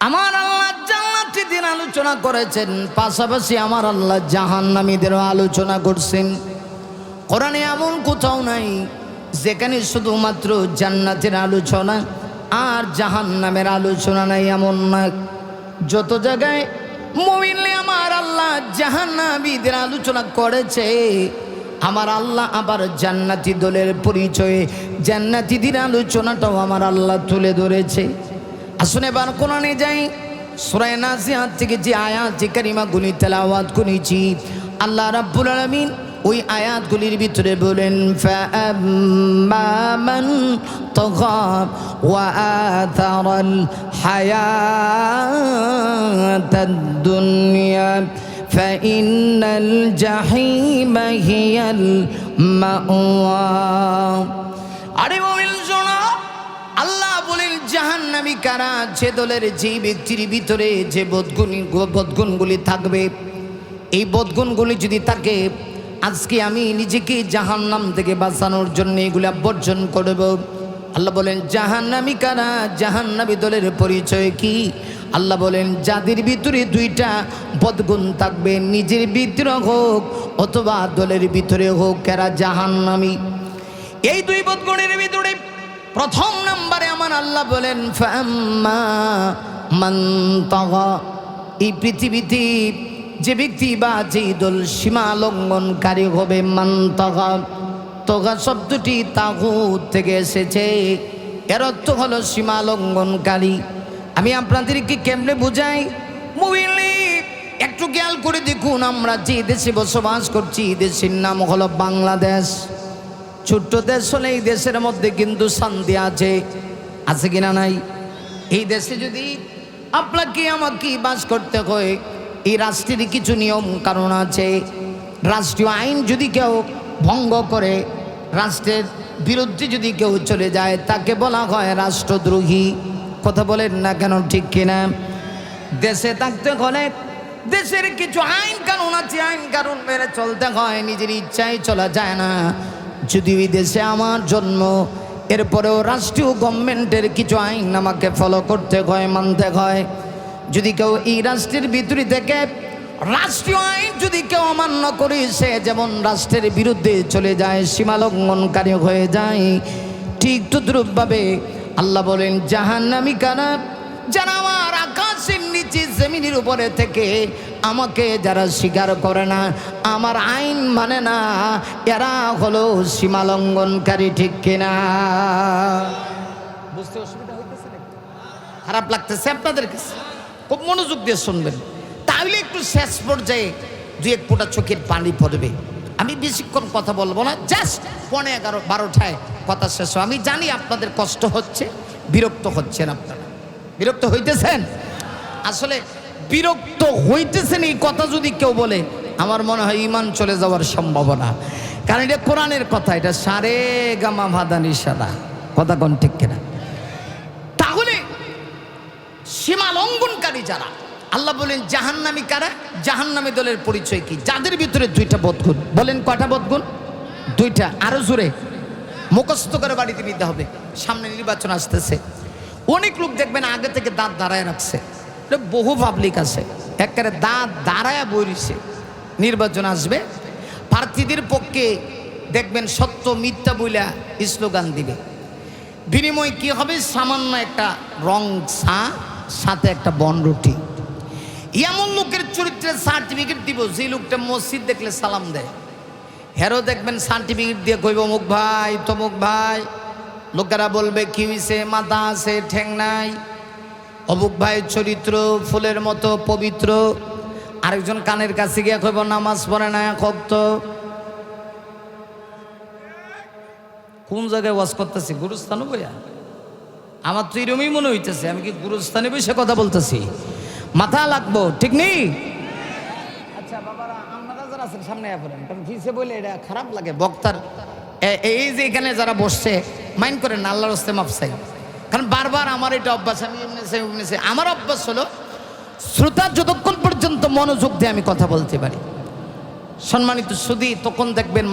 আমার আল্লাহ জান্নাতীদের আলোচনা করেছেন, পাশাপাশি আমার আল্লাহ জাহান্নামীদেরও আলোচনা করছেন। কোরআনে এমন কোথাও নাই যেখানে শুধুমাত্র জান্নাতের আলোচনা আর জাহান্নামের আলোচনা নাই, এমন না। যত জায়গায় মুমিনে আমার আল্লাহ জাহান্নামীদের আলোচনা করেছে, আমার আল্লাহ আবার জান্নাতি দলের পরিচয়ে জান্নাতীদের আলোচনাটাও আমার আল্লাহ তুলে ধরেছে। আসুন এবার কোরআনে যাই। সূরা নাজিআত থেকে যে আয়াত কারিমাগুলি তেলাওয়াত করেছি, আল্লাহ রাব্বুল আলামিন ওই আয়াতগুলির ভিতরে বলেন, ফাআম্মা মান তাগা ওয়া আথারাল হায়াতাদ দুনিয়া ফাইন্নাল জাহিমা হিয়াল মাওয়া। আরে মুমিন শোনো, আল্লাহ বলেন জাহান্নামী কারা? যে দলের যে ব্যক্তির ভিতরে যে বদগুণগুলি থাকবে, এই বদগুণগুলি যদি থাকে, আজকে আমি নিজেকে জাহান্নাম থেকে বাঁচানোর জন্য এগুলা বর্জন করব। আল্লাহ বলেন জাহান্নামী কারা? জাহান্নামী দলের পরিচয় কি? আল্লাহ বলেন যাদের ভিতরে দুইটা বদগুণ থাকবে, নিজের ভিতরে হোক অথবা দলের ভিতরে হোক, এরা জাহান্নামী। এই দুই বদগুণের ভিতরে প্রথম নম্বরে আমার আল্লাহ বলেন ফাম্মা মান তাগা। এই পৃথিবীতে যে ব্যক্তি বা যে দল সীমা লঙ্ঘনকারী হবে, মান তাগা, তাগা শব্দটি তাগুত থেকে এসেছে, এর অর্থ হলো সীমা লঙ্ঘনকারী। আমি আপনাদেরকে কেমনে বুঝাই? মুমিনে একটু খেয়াল করে দেখুন, আমরা যে দেশে বসবাস করছি, দেশের নাম হলো বাংলাদেশ। ছোট্ট দেশ হলে এই দেশের মধ্যে কিন্তু শান্তি আছে, আছে কিনা নাই? এই দেশে যদি আপনাকে আমাকে বাস করতে হয়, এই রাষ্ট্রের কিছু নিয়ম কারণ আছে। রাষ্ট্রীয় আইন যদি কেউ ভঙ্গ করে, রাষ্ট্রের বিরুদ্ধে যদি কেউ চলে যায়, তাকে বলা হয় রাষ্ট্রদ্রোহী। কথা বলেন না কেন, ঠিক কিনা? দেশে থাকতে হলে দেশের কিছু আইন কানুন আছে, আইন কানুন মেনে চলতে হয়, নিজের ইচ্ছায় চলা যায় না। যদি ওই দেশে আমার জন্ম, এরপরেও রাষ্ট্রীয় গভর্নমেন্টের কিছু আইন আমাকে ফলো করতে হয়, মানতে হয়। যদি কেউ এই রাষ্ট্রের ভিতরে থেকে রাষ্ট্রীয় আইন যদি কেউ অমান্য করে, সে যেমন রাষ্ট্রের বিরুদ্ধে চলে যায়, সীমালঙ্ঘনকারী হয়ে যায়, ঠিক তদ্রূপভাবে আল্লাহ বলেন জাহান্নামী কারা? যারা আমার আকাশের নিচে জমিনের উপরে থেকে আমাকে যারা স্বীকার করে না, আমার আইন মানে না, এরা হলো সীমালঙ্ঘনকারী, ঠিক কিনা? বুঝতে অসুবিধা হইতেছে নাকি? খারাপ লাগতেছে আপনাদের কাছে? খুব মনোযোগ দিয়ে শুনবেন, তাহলে একটু শেষ পর্যায়ে দুই এক ফোঁটা চোখের পানি পড়বে। আমি বেশিক্ষণ কথা বলবো না, জাস্ট 11-12টায় কথা শেষ। আমি জানি আপনাদের কষ্ট হচ্ছে, বিরক্ত হচ্ছেন, আপনারা বিরক্ত হইতেছেন। আসলে বিরক্ত হইতেছেন এই কথা যদি কেউ বলে, আমার মনে হয় ঈমান চলে যাওয়ার সম্ভাবনা। কারণ এটা কোরআনের কথা, এটা সারে গামা ভাদানি সাদা, কথা কোন ঠিক কিনা? তাহলে সীমা লঙ্ঘনকারী যারা, আল্লাহ বলেন জাহান্নামী কারা? জাহান্নামী দলের পরিচয় কি? যাদের ভিতরে দুইটা বদগুণ। বলেন কয়টা বদগুণ? দুইটা। আরো জোরে মুখস্থ করে বাড়িতে নিতে হবে, সামনে নির্বাচন আসতেছে। অনেক লোক দেখবেন আগে থেকে দাঁত দাঁড়ায় রাখছে, বহু পাবলিক আছে একেবারে দাঁত দাঁড়ায় বইছে। নির্বাচন আসবে, প্রার্থীদের পক্ষে দেখবেন সত্য মিথ্যা বইলা স্লোগান দিবে। বিনিময় কি হবে? সামান্য একটা রং চা, সাথে একটা বনরুটি। এমন লোকের চরিত্রের সার্টিফিকেট দিব যে লোকটা মসজিদ দেখলে সালাম দেয়, হেরো দেখবেন সার্টিফিকেট দিয়ে কইব অমুক ভাই তমুক ভাই। লোকেরা বলবে কি হইছে? মাথা আছে, ঠ্যাং নাই। অমুক ভাই চরিত্র ফুলের মতো পবিত্র। আরেকজন কানের কাছে গিয়ে কইব নামাজ পড়ে না, ভক্ত। কোন জায়গায় ওয়াজ করতেছি? গুরুস্থানে বইয়া? আমার তো এরমই মনে হইতেছে, আমি কি গুরুস্থানে বসে কথা বলতেছি? মাথা লাগবো, ঠিক নেই? আচ্ছা বাবারা, আপনারা যারা আছেন সামনে পড়েন, কারণ কিসে বলে এটা খারাপ লাগে বক্তার। এই যে এখানে যারা বসছে মাইন্ড করেন, আল্লাহর হস্তে মাফ চাই। কারণ বারবার আমার এটা অভ্যাস, আমি এমনি আমার অভ্যাস হলো শ্রোতা যতক্ষণ পর্যন্ত মনোযোগ দিয়ে আমি কথা বলতে পারি, সম্মানিত সুধী, তখন দেখবেন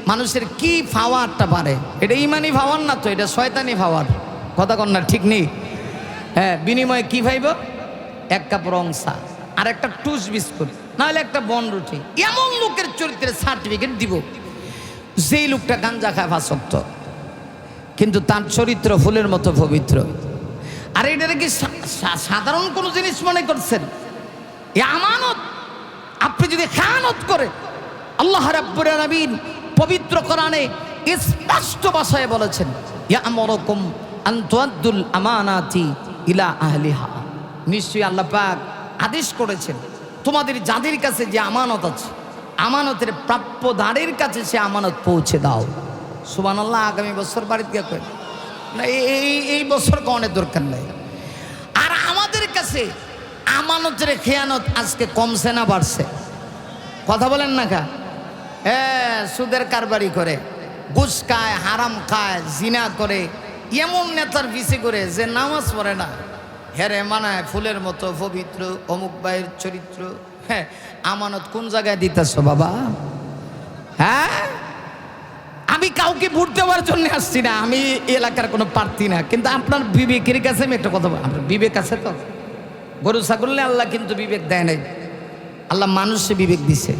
মানুষের কি পাওয়ারটা পারে। এটা ইমানি পাওয়ার না তো, এটা শয়তানি পাওয়ার। কথা কন না, ঠিক নেই? হ্যাঁ, বিনিময়ে কি ভাইব? এক কাপ রং চা আর একটা টুস বিস্কুট, নাহলে একটা বন রুটি। এমন লোকের চরিত্রের সার্টিফিকেট দিব যেই লোকটা গাঞ্জা খায় ফাঁসক্ত, কিন্তু তার চরিত্র ফুলের মতো পবিত্র। আর এটা কি সাধারণ কোনো জিনিস মনে করছেন? এ আমানত। আপনি যদি খেয়ানত করে, আল্লাহ রাব্বুল আলামিন পবিত্র কোরআনে স্পষ্ট ভাষায় বলেছেন, ইয়া'মুরুকুম আন তুআদ্দুল আমানাতি ইলা আহলিহা। নিশ্চয়ই আল্লাহ পাক আদেশ করেছেন তোমাদের যাদের কাছে যে আমানত আছে, আমানতের প্রাপ্যদারের কাছে সে আমানত পৌঁছে দাও। সুবহানাল্লাহ। আগামী বছর বাড়িতে গিয়ে কই না, এই বছর কনের দরকার নাই। আর আমাদের কাছে আমানতের খেয়ানত আজকে কমছে না বাড়ছে? কথা বলেন না কা? হ্যাঁ, সুদের কারবারি করে, ঘুষ খায়, হারাম খায়, জিনা করে, এমন নেতার পিছে করে যে নামাজ পড়ে না, হেরে মানায় ফুলের মতো পবিত্র অমুক ভাইয়ের চরিত্র। হ্যাঁ, আমানত কোন জায়গায় দিতেছ বাবা? হ্যাঁ, আমি কাউকে ভোট দেওয়ার জন্য আসছি না, আমি এলাকার কোনো প্রার্থী না, কিন্তু আপনার বিবেকের কাছে আমি একটা কথা বলি। আপনার বিবেক আছে তো? গরু ছাগলে আল্লাহ কিন্তু বিবেক দেয় নাই, আল্লাহ মানুষে বিবেক দিছে।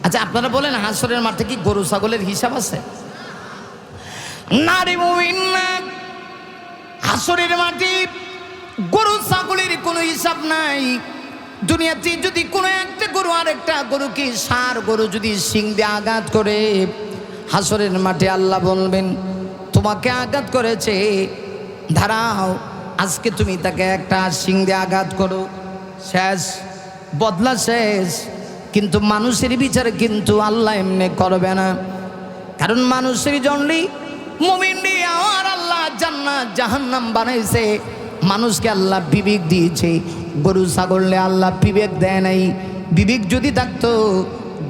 আচ্ছা, আপনারা বলেন হাসরের মাঠে কি গরু ছাগলের হিসাব আছে? না রে মুমিন না, হাসরের মাঠে গরু ছাগলের কোনো হিসাব নাই। দুনিয়াতে যদি কোনো একটা গরু আর একটা গরুকে, সার গরু যদি শিং দিয়ে আঘাত করে, হাসরের মাঠে আল্লাহ বলবেন তোমাকে আঘাত করেছে, দাঁড়াও আজকে তুমি তাকে একটা শিং দিয়ে আঘাত করো, শেষ, বদলা শেষ। কিন্তু মানুষের বিচারে কিন্তু আল্লাহ এমনি করবে না, কারণ মানুষের জন্যই মুমিন দিয়ে আর আল্লাহ জান্নাত জাহান্নাম বানাইছে। মানুষকে আল্লাহ বিবেক দিয়েছে, গরু ছাগলে আল্লাহ বিবেক দেয় নাই। বিবেক যদি থাকতো,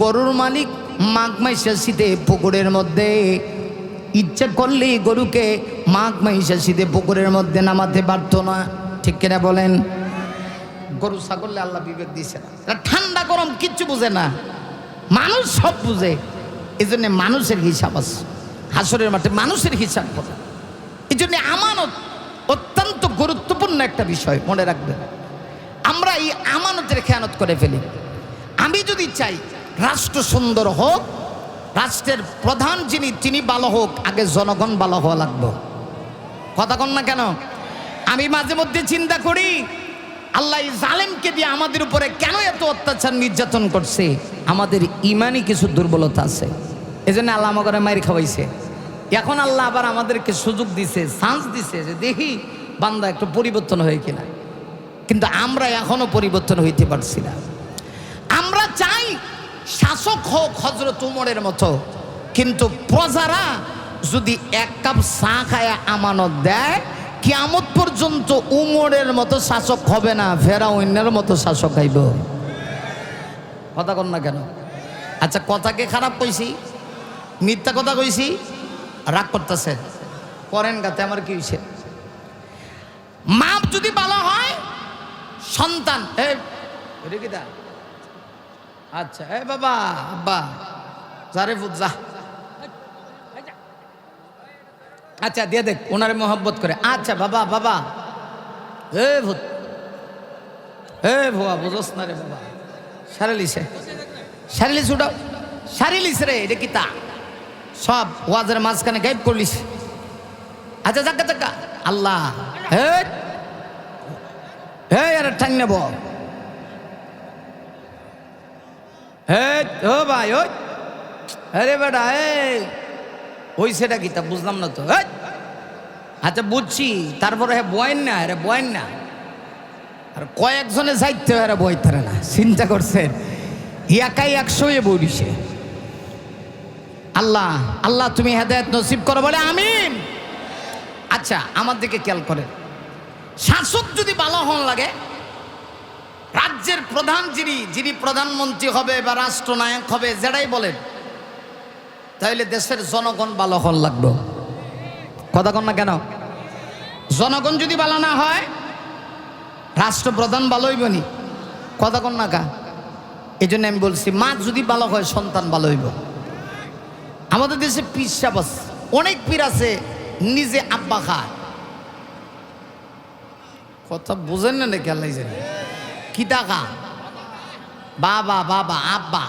গরুর মালিক মাঘ মাসের শীতে পুকুরের মধ্যে ইচ্ছা করলে গরুকে মাঘ মাসের শীতে পুকুরের মধ্যে নামাতে পারতো না, ঠিক কিনা বলেন? গরু ছাগলে আল্লাহ বিবেক দিছে না, ঠান্ডা গরম কিচ্ছু বুঝে না, মানুষ সব বুঝে। এই জন্য মানুষের হিসাব আছে হাসরের মাঠে, মানুষের হিসাব করে। এই জন্য আমানত অত্যন্ত গুরুত্বপূর্ণ একটা বিষয়, মনে রাখবেন। আমরা এই আমানতের খেয়ানত করে ফেলি। আমি যদি চাই রাষ্ট্র সুন্দর হোক, রাষ্ট্রের প্রধান যিনি তিনি ভালো হোক, আগে জনগণ ভালো হওয়া লাগবে। কথা কন না কেন? আমি মাঝে মধ্যে চিন্তা করি, আল্লাহ জালেমকে দিয়ে আমাদের উপরে কেন এত অত্যাচার নির্যাতন করছে? আমাদের ইমানি কিছু দুর্বলতা আছে, এই জন্য আল্লাহ আমাকে মায়ের খাওয়াইছে। এখন আল্লাহ আবার আমাদেরকে সুযোগ দিছে, চান্স দিছে যে দেখি বান্দা একটু পরিবর্তন হয় কিনা। কিন্তু আমরা এখনো পরিবর্তন হইতে পারছি না। আমরা চাই শাসক হোক হযরত উমরের মতো, কিন্তু প্রজারা যদি এক কাপ চা খায় আমানত দেয়, কিয়ামত পর্যন্ত উমরের মতো শাসক হবে না, ফেরাউনের মতো শাসক আইব। কথা কন না কেন? আচ্ছা, কথাকে খারাপ কইছি, মিথ্যা কথা কইছি, রাগ করতেছে, করেন গাতে আমার কি হয়েছে? মাপ যদি ভালো হয়, সন্তান রেখিদা, আচ্ছা এ বাবা আব্বা যারে যা, আচ্ছা দিয়ে দেখ ওনারে মোহব্বত করে। আচ্ছা বাবা বাবা, এ ভূত, এ ভুয়া বুঝোস না রে বাবা, সারিলিছে সারিলিস, উঠাও সারিলিস রে, এটা কি তা সব ওয়াজের মাঝখানে গায়েব করলিস। আচ্ছা যাকা যাকা আল্লাহ, হে হে আরে ঠাং নেব, হে ও ভাই, ওই আরে বেটা, ওই সেটা কি তা বুঝলাম না তো। আচ্ছা বুঝছি, তারপরে হ্যাঁ বয়েন না, আরে বয়েন না, আর কয়েকজনে যাইতে আরে বইতে না, চিন্তা করছেন একাই 100 বইছে। আল্লাহ আল্লাহ তুমি হেদায়েত নসিব করো, বলে আমিন। আচ্ছা আমার দিকে খেয়াল করেন, শাসক যদি ভালো হন লাগে, রাজ্যের প্রধান যিনি প্রধানমন্ত্রী হবে বা রাষ্ট্রনায়ক হবে, যেটাই বলেন, তাহলে দেশের জনগণ ভালো হন লাগবে। কথা কন না কেন? জনগণ যদি ভালো না হয়, রাষ্ট্রপ্রধান ভালো হইব নি? কথা কন না কা? এই জন্য আমি বলছি, মা যদি ভালো হয়, সন্তান ভালো হইব। আমাদের দেশে পীর সাহেব আছে, অনেক পীর আছে নিজে আব্বা খায়, কথা বুঝেন না নাকি আল্লাহ জানে। কি টাকা? বাবা বাবা আব্বা,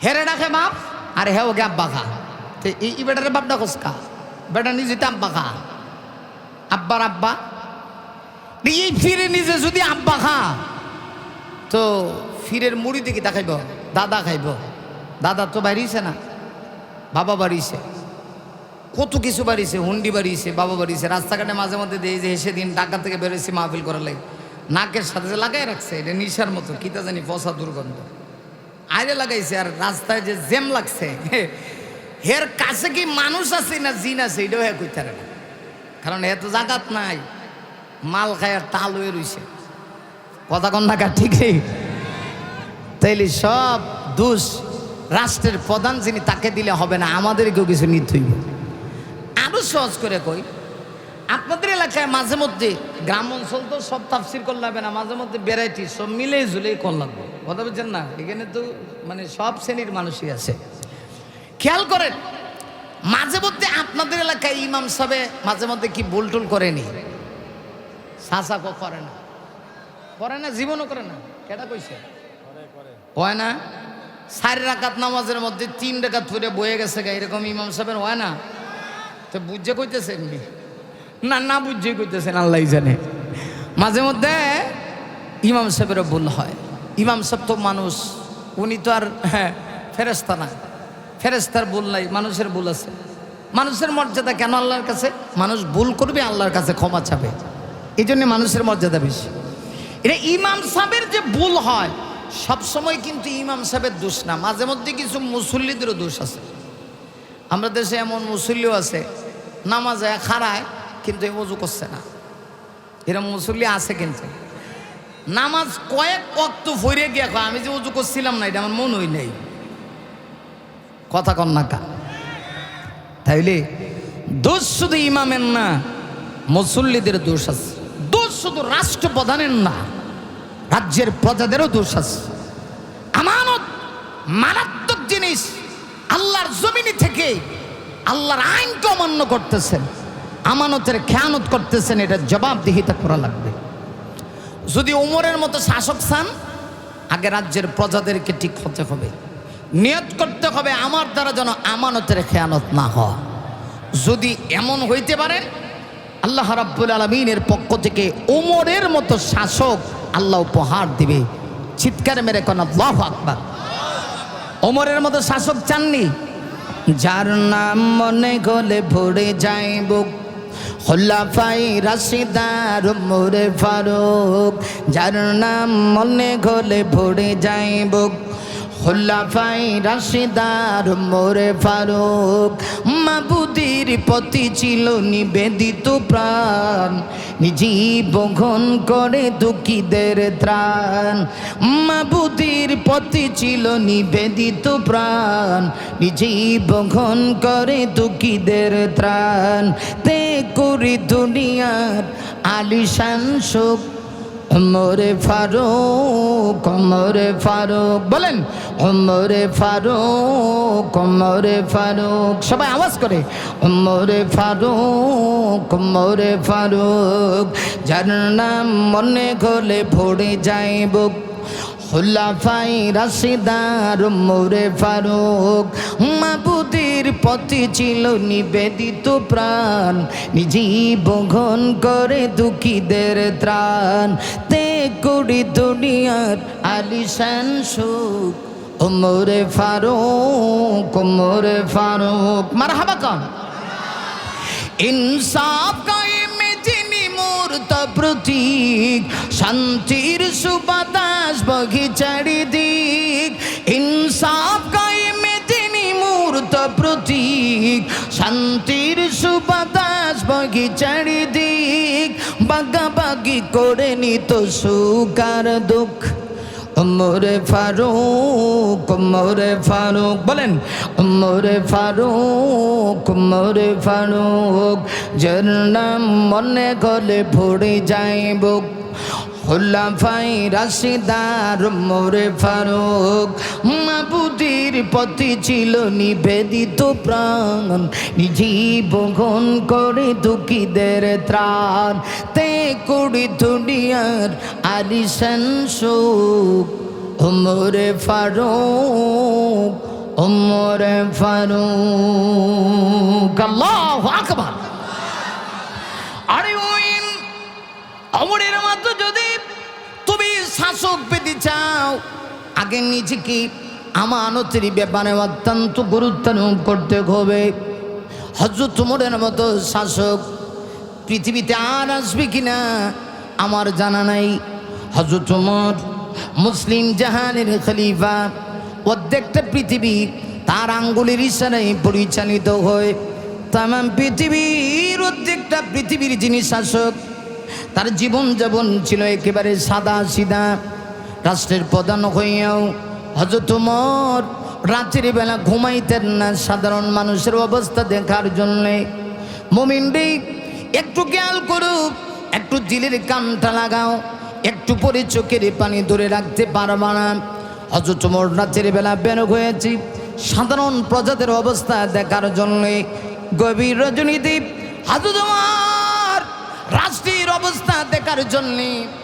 হেরে ডাকে বাপ আর হে ওকে আব্বা খা। তো এই বেটারে বাপ ডাকস কা? বেটা নিজে তো আব্বা খা, আব্বার আব্বা। এই ফিরে নিজে যদি আব্বা খা তো ফিরের মুড়ি দিকে তা খাইব, দাদা খাইব। দাদা তো বাড়িছে না, বাবা বাড়িছে, কত কিছু বাড়িছে, হুন্ডি বাড়িছে, বাবা বাড়িছে। রাস্তাঘাটে মাঝে মধ্যে দিয়ে যে এসে দিন ঢাকা থেকে বেরোয়েছি মাহফিল করার লাগে, নাকের সাথে যে লাগাই রাখছে, এটা নিশার মতো, কি তা জানি পচা দুর্গন্ধ আইরে লাগাইছে। আর রাস্তায় যে জ্যাম লাগছে, হের কাছে কি মানুষ আছে না জিন আছে এটাও হ্যাঁ কইতে পারে না, কারণ এ তো জাগাত নাই, মাল খায় আর তাল হয়ে রইছে। কথা কন না ঠিকই? তাইলে সব দোষ রাষ্ট্রের প্রধান যিনি তাকে দিলে হবে না, আমাদেরকেও কিছু নিতে হইব। আরো সহজ করে কই, আপনাদের এলাকায় মাঝে মধ্যে, গ্রাম অঞ্চল তো সব তাফসির করলে হবে না, মাঝে মধ্যে ভ্যারাইটি সব মিলে ঝুলেই কর লাগবে। কথা বলছেন না? এখানে তো মানে সব শ্রেণীর মানুষই আছে। খেয়াল করেন, মাঝে মধ্যে আপনাদের এলাকায় ইমাম সাহেব মাঝে মধ্যে কি ভুল টুল করেনি? সাসা করে না, করে না, জীবনও করে না। কেটা কইছে? হয় না? 4 রাকাত নামাজের মধ্যে 3 রাকাত পড়ে বয়ে গেছে, এরকম ইমাম সাহেবের হয় না? তো বুঝে কইতেছেন না? না বুঝে কইতেছেন, আল্লাহ জানে। মাঝে মধ্যে ইমাম সাহেবেরও ভুল হয়। ইমাম সাহেব তো মানুষ, উনি তো আর ফেরেশতা না। ফেরেশতার ভুল নাই, মানুষের ভুল আছে। মানুষের মর্যাদা কেন আল্লাহর কাছে? মানুষ ভুল করবে, আল্লাহর কাছে ক্ষমা চাবে, এই জন্য মানুষের মর্যাদা বেশি। এটা ইমাম সাহেবের যে ভুল হয় সবসময় কিন্তু ইমাম সাহেবের দোষ না, মাঝে মধ্যে কিছু মুসল্লিদেরও দোষ আছে। আমরা দেশে এমন মুসল্লিও আছে, নামাজে খাড়ায় কিন্তু ওযু করছে না, এরকম মুসল্লি আছে। কিন্তু নামাজ কয়েক ওয়াক্ত ফিরে গিয়া কয় আমি যে ওযু করছিলাম না, এটা আমার মন হই নাই। কথা কন না কা? তাইলে দোষ শুধু ইমামের না, মুসল্লিদের দোষ আছে। দোষ শুধু রাষ্ট্রপ্রধানের না, রাজ্যের প্রজাদেরও দোষ আছে। আমানত মারাত্মক জিনিস, আল্লাহর জমিনে থেকে আল্লাহর আইনকে অমান্য করতেছেন, আমানতের খেয়ানত করতেছেন, এটা জবাবদিহিতা করা লাগবে। যদি ওমরের মতো শাসক চান, আগে রাজ্যের প্রজাদেরকে ঠিক হতে হবে, নিয়ত করতে হবে আমার দ্বারা যেন আমানতের খেয়ানত না হয়। যদি এমন হইতে পারেন, আল্লাহ রাব্বুল আলামিনের পক্ষ থেকে ওমরের মতো শাসক আল্লাহ উপহার দিবে। চিৎকার মেরে কোন আল্লাহু আকবার। ওমরের মতো শাসক চাননি? যার নাম মনে গলে ভরে যাইব, খোলাফাই রাশিদার ওমরে ফারুক। যার নাম মনে গলে ভরে যাইব, খোলাফাই রাশিদার ওমরে ফারুক। মাবুদের প্রতি ছিল নিবেদিত প্রাণ, জীবন করে দুঃখীদের ত্রাণ। মাবুদের প্রতি ছিল নিবেদিত প্রাণ, জীবন করে দুঃখীদের ত্রাণ। তে করি দুনিয়ার আলিশান সুখ, ওমরে ফারুক, ওমরে ফারুক। বলেন ওমরে ফারুক, ওমরে ফারুক। সবাই আওয়াজ করে ওমরে ফারুক, ওমরে ফারুক। যার নাম মনে গলে ভরে যাইব, খোলাফাই রাশিদার ওমরে ফারুক। মাবুদের প্রতি ছিল নিবেদিত প্রাণ, জীবন করে দুঃখীদের ত্রাণ। তে করি দুনিয়ার আলিশান সুখ, ওমরে ফারুক, ওমরে ফারুক। মারহাবা কন। ইনসাফ কায়েমে যিনি মূর্ত প্রতীক, শান্তির সুবাতাস বহি চারিদিক। ইনসাফ কায়েমে যিনি মূর্ত প্রতীক, শান্তির সুবাতাস বহি চারিদিক। বাগাবাগি করে নিত সুখ আর দুঃখ, ওমরে ফারুক, ওমরে ফারুক। বলেন ওমরে ফারুক, ওমরে ফারুক। যার নাম মনে গলে ভরে যাইব, খুলাফাই রাশিদার মোরে ফারুক, মাবুদের পথে ছিল নিবেদিত প্রাণ, জীবন করে দুঃখীদের ত্রাণ, তে কুড়ি দুনিয়ার আলিশান সুখ, ওমরে ফারুক, ওমরে ফারুক। আল্লাহু আকবার। আরে ওই অমরের মতো যদি তুমি শাসক পেতে চাও, আগে নিজেকে আমানতের ব্যাপারে অত্যন্ত গুরুত্ব করতে হবে। হযরত ওমরের মতো শাসক পৃথিবীতে আর আসবে কিনা আমার জানা নাই। হযরত ওমর মুসলিম জাহানের খলিফা, প্রত্যেকটা পৃথিবী তার আঙ্গুলের ইশারায় পরিচালিত হয়। তামাম পৃথিবীর প্রত্যেকটা পৃথিবীর যিনি শাসক, তার জীবন যাপন ছিল একেবারে সাদা সিধা। রাষ্ট্রের প্রধান হইয়াও হযরত ওমর রাতের বেলা ঘুমাইতেন না সাধারণ মানুষের অবস্থা দেখার জন্যে। মুমিনরা একটু খেয়াল করো, একটু দিলের কানটা লাগাও, একটু পরে চোখের পানি ধরে রাখতে পারবা না। হযরত ওমর রাতের বেলা বের হয়েছি সাধারণ প্রজাদের অবস্থা দেখার জন্যে। গভীর রজনীতে হযরত ওমর রাষ্ট্রের অবস্থা দেখার জন্যে